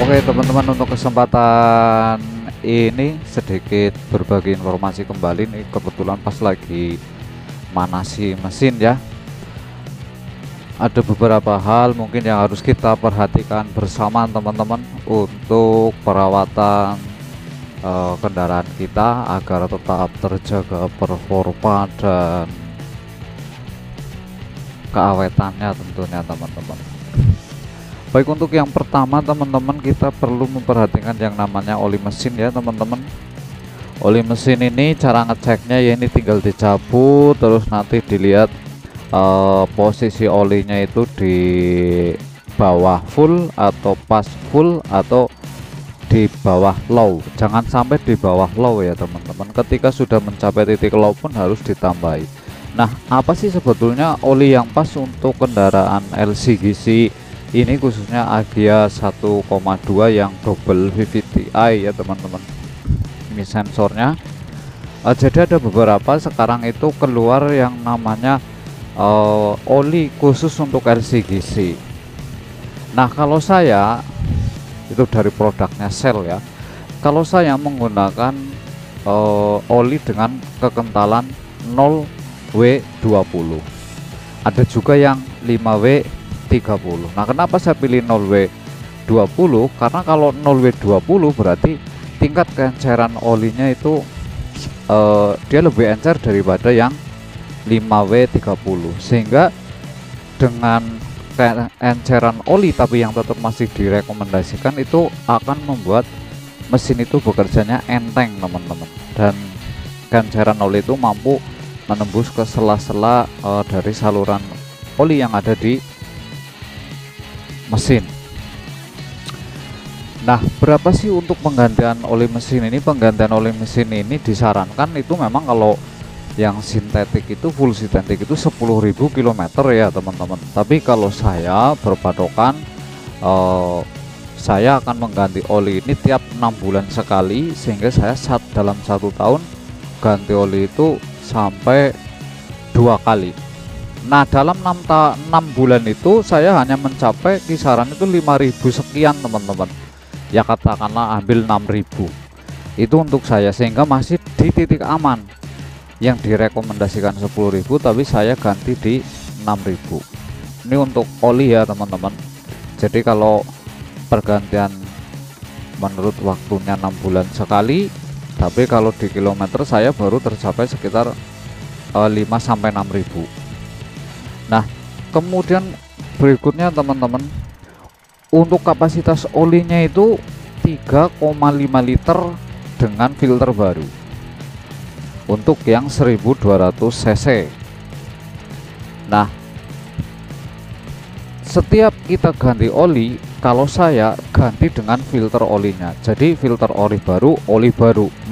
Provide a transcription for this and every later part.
Oke teman-teman, untuk kesempatan ini sedikit berbagi informasi kembali nih, kebetulan pas lagi manasi mesin ya. Ada beberapa hal mungkin yang harus kita perhatikan bersama teman-teman untuk perawatan kendaraan kita agar tetap terjaga performa dan keawetannya tentunya teman-teman. Baik, untuk yang pertama teman-teman, kita perlu memperhatikan yang namanya oli mesin ya teman-teman. Oli mesin ini cara ngeceknya ya, ini tinggal dicabut terus nanti dilihat posisi olinya itu di bawah full atau pas full atau di bawah low. Jangan sampai di bawah low ya teman-teman. Ketika sudah mencapai titik low pun harus ditambahi. Nah, apa sih sebetulnya oli yang pas untuk kendaraan LCGC ini, khususnya Agya 1,2 yang double VVTi ya teman-teman? Ini sensornya. Jadi ada beberapa sekarang itu keluar yang namanya oli khusus untuk LCGC. Nah, kalau saya itu dari produknya Shell ya. Kalau saya menggunakan oli dengan kekentalan 0W20. Ada juga yang 5W30. Nah, kenapa saya pilih 0W20? Karena kalau 0W20 berarti tingkat keenceran olinya itu dia lebih encer daripada yang 5W30, sehingga dengan keenceran oli tapi yang tetap masih direkomendasikan itu akan membuat mesin itu bekerjanya enteng teman-teman, dan keenceran oli itu mampu menembus ke sela-sela dari saluran oli yang ada di mesin. Nah, berapa sih untuk penggantian oli mesin ini? Penggantian oli mesin ini disarankan itu memang kalau yang sintetik itu, full sintetik itu 10.000 km ya teman-teman. Tapi kalau saya berpatokan saya akan mengganti oli ini tiap 6 bulan sekali, sehingga saya dalam 1 tahun ganti oli itu sampai 2 kali. Nah, dalam 6 bulan itu saya hanya mencapai kisaran itu 5.000 sekian teman-teman. Ya katakanlah ambil 6.000. Itu untuk saya, sehingga masih di titik aman. Yang direkomendasikan 10.000 tapi saya ganti di 6.000. Ini untuk oli ya teman-teman. Jadi kalau pergantian menurut waktunya 6 bulan sekali, tapi kalau di kilometer saya baru tercapai sekitar 5-6.000. Nah, kemudian berikutnya teman-teman, untuk kapasitas olinya itu 3,5 liter dengan filter baru untuk yang 1200 cc. Nah, setiap kita ganti oli, kalau saya ganti dengan filter olinya, jadi filter oli baru,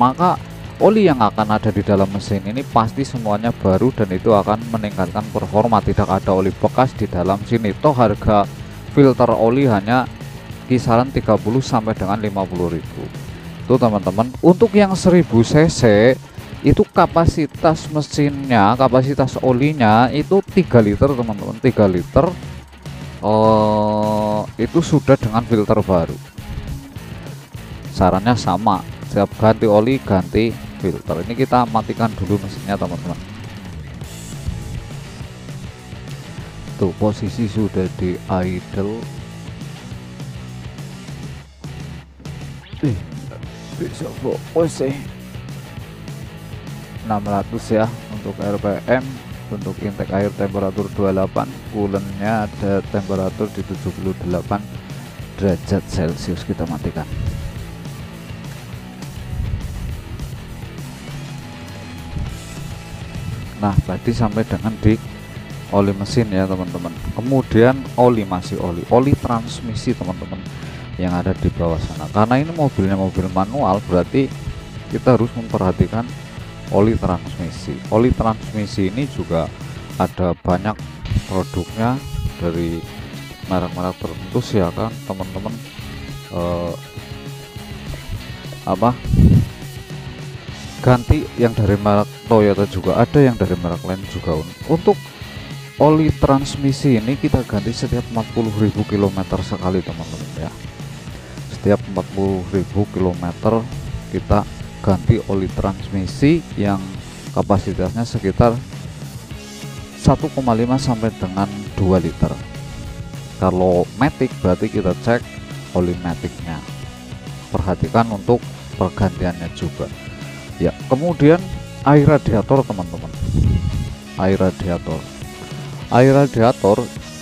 maka oli yang akan ada di dalam mesin ini pasti semuanya baru, dan itu akan meningkatkan performa. Tidak ada oli bekas di dalam sini. Toh harga filter oli hanya kisaran 30 sampai dengan 50.000. Itu teman-teman. Untuk yang 1000 cc itu kapasitas mesinnya, kapasitas olinya itu 3 liter teman-teman. 3 liter itu sudah dengan filter baru. Sarannya sama, setiap ganti oli ganti filter. Ini kita matikan dulu mesinnya teman-teman. Tuh, posisi sudah di idle. Bisa fokus sih. 600 ya untuk RPM. Untuk intake air temperatur 28, coolant-nya ada temperatur di 78 derajat Celcius. Kita matikan. Nah, tadi sampai dengan di oli mesin ya teman-teman. Kemudian masih oli transmisi teman-teman yang ada di bawah sana. Karena ini mobilnya mobil manual, berarti kita harus memperhatikan oli transmisi. Oli transmisi ini juga ada banyak produknya dari merek-merek tertentu sih ya kan teman-teman. Ganti yang dari merek Toyota juga ada, yang dari merek lain juga. Untuk oli transmisi ini kita ganti setiap 40.000 km sekali teman-teman ya. setiap 40.000 km kita ganti oli transmisi yang kapasitasnya sekitar 1,5 sampai dengan 2 liter. Kalau matic berarti kita cek oli maticnya, perhatikan untuk pergantiannya juga ya. Kemudian air radiator teman-teman, air radiator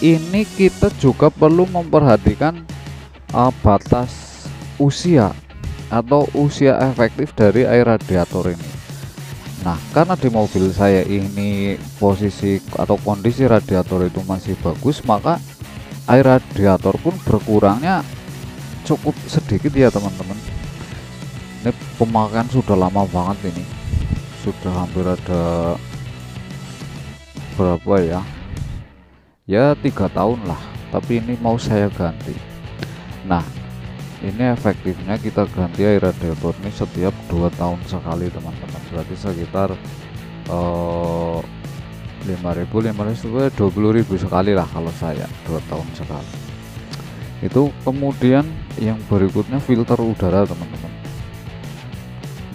ini kita juga perlu memperhatikan batas usia atau usia efektif dari air radiator ini. Nah, karena di mobil saya ini posisi atau kondisi radiator itu masih bagus, maka air radiator pun berkurangnya cukup sedikit ya teman-teman. Ini pemakaian sudah lama banget, ini sudah hampir ada berapa ya 3 tahun lah, tapi ini mau saya ganti. Nah, ini efektifnya kita ganti air radiator ini setiap 2 tahun sekali teman-teman, berarti sekitar 5.000 20.000 sekali lah kalau saya 2 tahun sekali itu. Kemudian yang berikutnya filter udara teman-teman.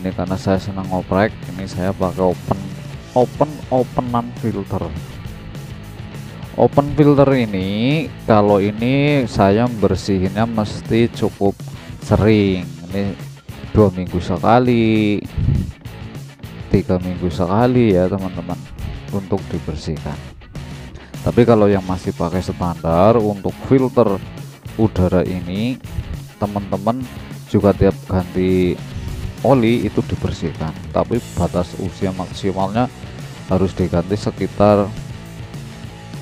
Ini karena saya senang ngoprek, ini saya pakai openan filter. Open filter ini, kalau ini saya bersihinnya mesti cukup sering, ini 2 minggu sekali, 3 minggu sekali ya teman-teman untuk dibersihkan. Tapi kalau yang masih pakai standar untuk filter udara ini, teman-teman juga tiap ganti oli itu dibersihkan, tapi batas usia maksimalnya harus diganti sekitar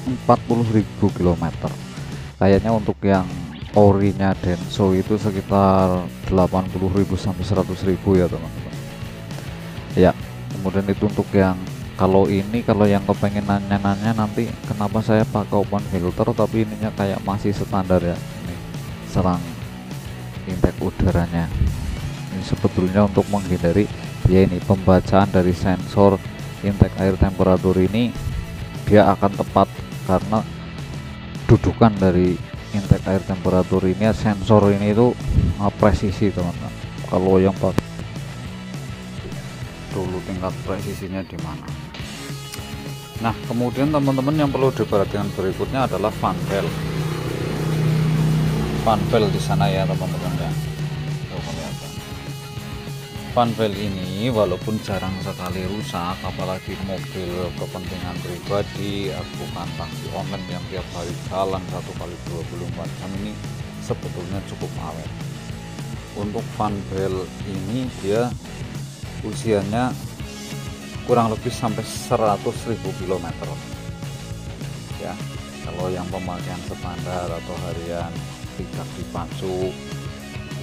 40.000 km. Kayaknya untuk yang orinya Denso itu sekitar 80.000 sampai 100.000 ya teman-teman ya. Kemudian itu untuk yang kalau yang kepengen nanya-nanya nanti kenapa saya pakai open filter tapi ininya kayak masih standar ya, ini serang intake udaranya. Ini sebetulnya untuk menghindari ya, ini pembacaan dari sensor intake air temperatur ini dia akan tepat karena dudukan dari intake air temperatur ini, sensor ini itu presisi teman-teman. Kalau yang pakai dulu tingkat presisinya di mana. Nah, kemudian teman-teman yang perlu diperhatikan berikutnya adalah fan belt. Fan belt di sana ya teman-teman ya. Fan belt ini walaupun jarang sekali rusak, apalagi mobil kepentingan pribadi, bukan taksi online yang tiap hari jalan 1 kali 24 jam, ini sebetulnya cukup awet. Untuk fan belt ini dia usianya kurang lebih sampai 100.000 km ya. Kalau yang pemakaian standar atau harian tidak dipacu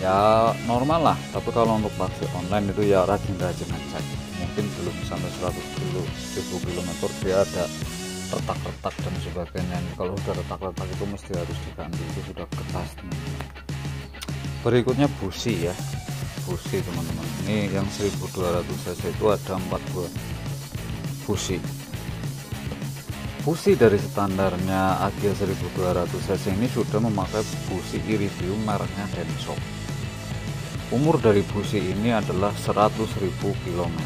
ya normal lah, tapi kalau untuk taksi online itu ya rajin-rajin ngecek, mungkin belum sampai 100.000 km dia ada retak-retak dan sebagainya. Kalau udah retak-retak itu mesti harus diganti, itu sudah kertas teman-teman. Berikutnya busi ya, busi teman-teman. Ini yang 1200 cc itu ada 4 buah busi. Busi dari standarnya Agya 1200 cc ini sudah memakai busi iridium mereknya Denso. Umur dari busi ini adalah 100.000 km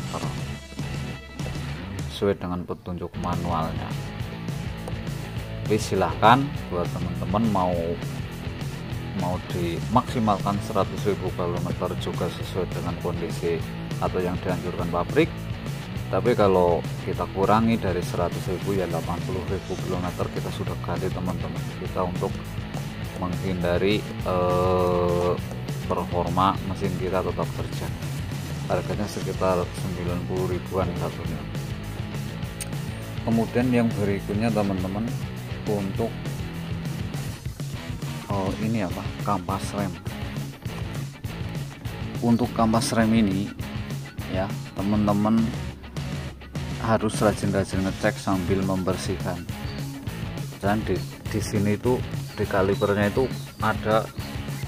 sesuai dengan petunjuk manualnya. Jadi silahkan buat teman-teman mau dimaksimalkan 100.000 km juga sesuai dengan kondisi atau yang dianjurkan pabrik. Tapi kalau kita kurangi dari 100.000 ya 80.000 km kita sudah ganti teman-teman, kita untuk menghindari performa mesin kita tetap kerja. Harganya sekitar 90 ribuan satunya. Kemudian yang berikutnya teman-teman untuk ini apa, kampas rem. Untuk kampas rem ini ya teman-teman harus rajin-rajin ngecek sambil membersihkan. Dan di sini tuh di kalipernya itu ada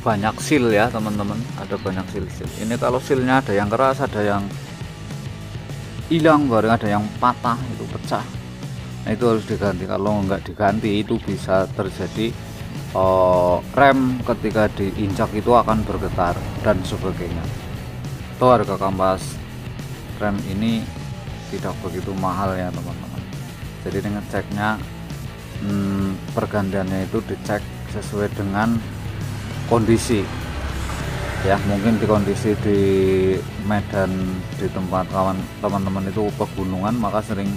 banyak seal ya teman-teman, ada banyak seal. Ini kalau sealnya ada yang keras, ada yang hilang, bareng ada yang patah itu pecah. Nah, itu harus diganti. Kalau nggak diganti itu bisa terjadi rem ketika diinjak itu akan bergetar dan sebagainya. Toh harga kampas rem ini tidak begitu mahal ya teman-teman. Jadi dengan ceknya pergantiannya itu dicek sesuai dengan kondisi ya, mungkin di kondisi di medan di tempat teman-teman itu pegunungan, maka sering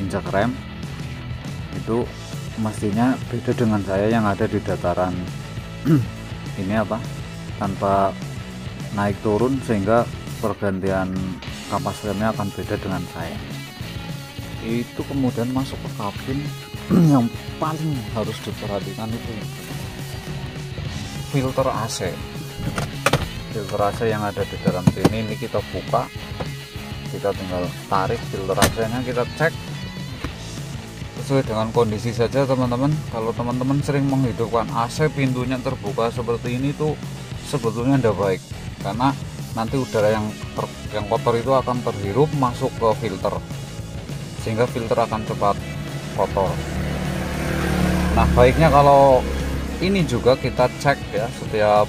injak rem itu mestinya beda dengan saya yang ada di dataran ini apa, tanpa naik turun, sehingga pergantian kampas remnya akan beda dengan saya. Itu kemudian masuk ke kabin yang paling harus diperhatikan itu filter AC. Filter AC yang ada di dalam sini, ini kita buka, kita tinggal tarik filter AC nya, kita cek sesuai dengan kondisi saja teman-teman. Kalau teman-teman sering menghidupkan AC pintunya terbuka seperti ini tuh sebetulnya tidak baik, karena nanti udara yang kotor itu akan terhirup masuk ke filter, sehingga filter akan cepat kotor. Nah, baiknya kalau ini juga kita cek ya, setiap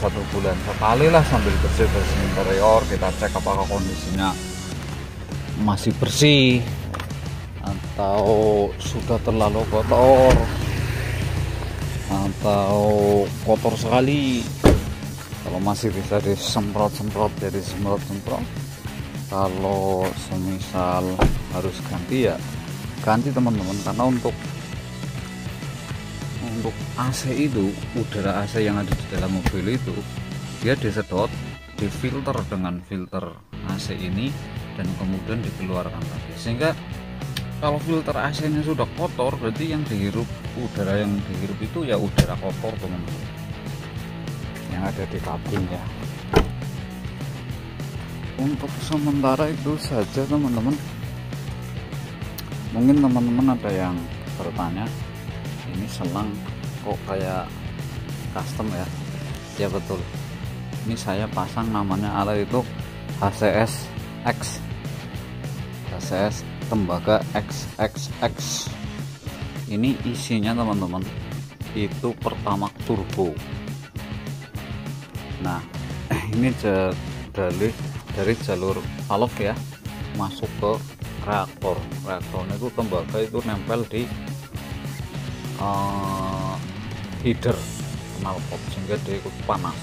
1 bulan sekali lah, sambil bersih-bersih interior, kita cek apakah kondisinya masih bersih atau sudah terlalu kotor atau kotor sekali. Kalau masih bisa disemprot-semprot, jadi semprot-semprot. Kalau semisal harus ganti ya ganti teman-teman, karena untuk AC itu, udara AC yang ada di dalam mobil itu, dia disedot, difilter dengan filter AC ini, dan kemudian dikeluarkan lagi. Sehingga kalau filter AC nya sudah kotor, berarti yang dihirup, udara yang dihirup itu ya udara kotor teman-teman, yang ada di kabin ya. Untuk sementara itu saja teman-teman. Mungkin teman-teman ada yang bertanya, ini selang kok kayak custom ya? Ya betul, ini saya pasang namanya alat itu HCS X, HCS tembaga XXX. Ini isinya teman-teman itu Pertamax turbo. Nah ini dari jalur valve ya, masuk ke reaktornya itu tembaga itu nempel di header knalpot, sehingga dia ikut panas.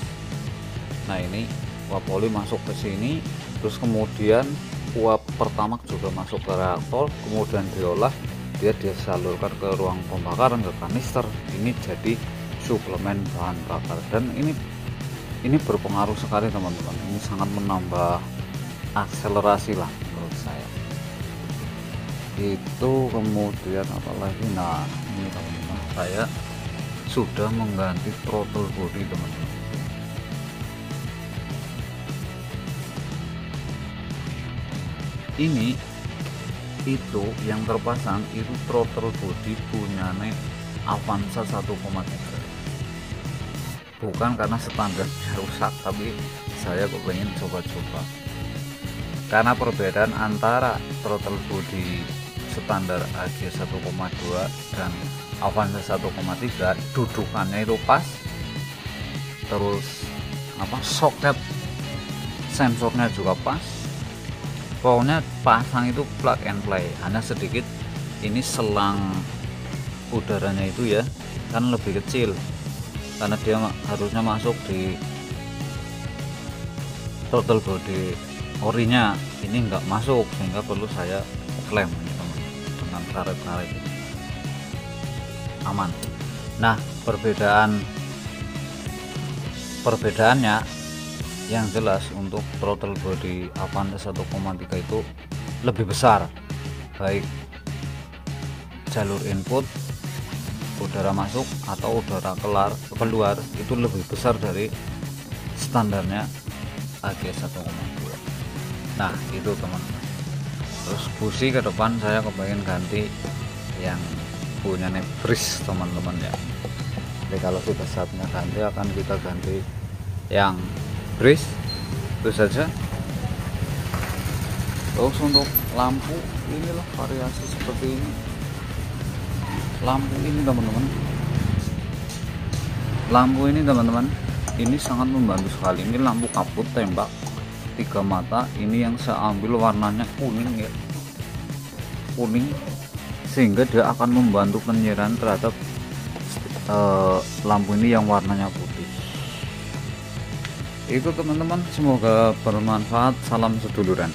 Nah ini uap oli masuk ke sini, terus kemudian uap Pertamax juga masuk ke reaktor, kemudian diolah, dia disalurkan ke ruang pembakaran, ke kanister. Ini jadi suplemen bahan bakar, dan ini berpengaruh sekali teman-teman. Ini sangat menambah akselerasi lah menurut saya. Itu kemudian apalagi, nah ini teman-teman, saya sudah mengganti throttle body teman-teman. Ini itu yang terpasang itu throttle body punyane Avanza 1,3, bukan karena standarnya rusak, tapi saya pengen coba-coba, karena perbedaan antara throttle body standar AG 1,2 dan Avanza 1,3, dudukannya itu pas, terus soket sensornya juga pas, pokoknya pasang itu plug and play. Hanya sedikit ini selang udaranya itu ya kan lebih kecil, karena dia harusnya masuk di throttle body orinya, ini enggak masuk, sehingga perlu saya klaim dengan karet-karet aman. Nah perbedaannya yang jelas, untuk throttle body Avanza 1,3 itu lebih besar, baik jalur input udara masuk atau udara keluar itu lebih besar dari standarnya AG 1,2. nah itu teman-teman. Terus busi ke depan saya kepengen ganti yang punya Breeze teman-teman ya. Jadi kalau sudah saatnya ganti, akan kita ganti yang Breeze, itu saja. Terus untuk lampu, inilah variasi seperti ini, lampu ini teman-teman, lampu ini teman-teman, ini sangat membantu sekali. Ini lampu kabut tembak 3 mata. Ini yang saya ambil warnanya kuning ya, kuning, sehingga dia akan membantu penyerahan terhadap lampu ini yang warnanya putih. Itu teman-teman, semoga bermanfaat. Salam seduluran.